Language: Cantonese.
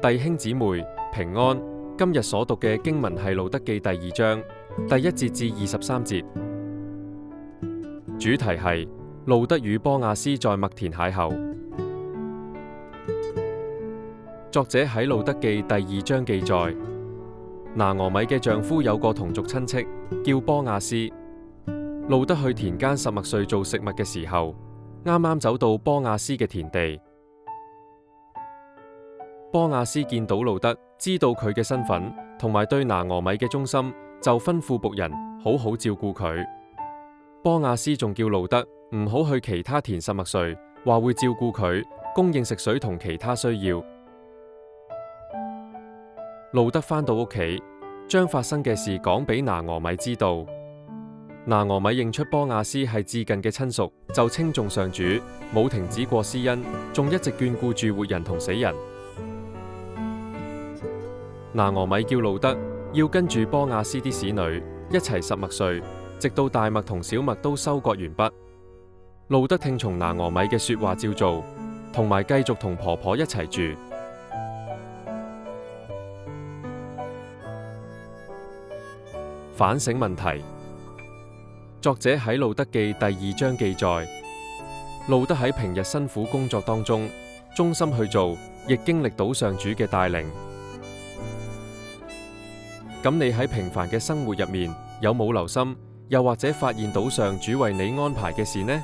弟兄姊妹平安，今日所讀嘅經文係路得記第2章第1節至23節，主題係路得與波亞斯在麥田邂逅。作者喺路得記第2章記載，拿俄米嘅丈夫有個同族親戚叫波亞斯，路得去田間拾麥穗做食物嘅時候，啱啱走到波亞斯嘅田地。波亞斯見到路得，知道佢嘅身份同埋對拿俄米嘅忠心，就吩咐僕人好好照顧佢。波亞斯仲叫路得唔好去其他田拾麥穗，話會照顧佢，供應食水同其他需要。路得返到屋企，將發生嘅事講俾拿俄米知道。拿俄米認出波亞斯係至近嘅親屬，就稱頌上主，冇停止過施恩，仲一直眷顧住活人同死人。拿俄米叫路得要跟住波亞斯啲使女一齊拾麥穗，直到大麥同小麥都收割完畢。路得聽從拿俄米嘅說話照做，同埋繼續同婆婆一齊住。反省問題。作者喺路得記第2章記載，路得喺平日辛苦工作當中，忠心去做，亦經歷到上主嘅帶領。咁你喺平凡嘅生活入面，有冇留心，又或者發現到上主為你安排嘅事呢？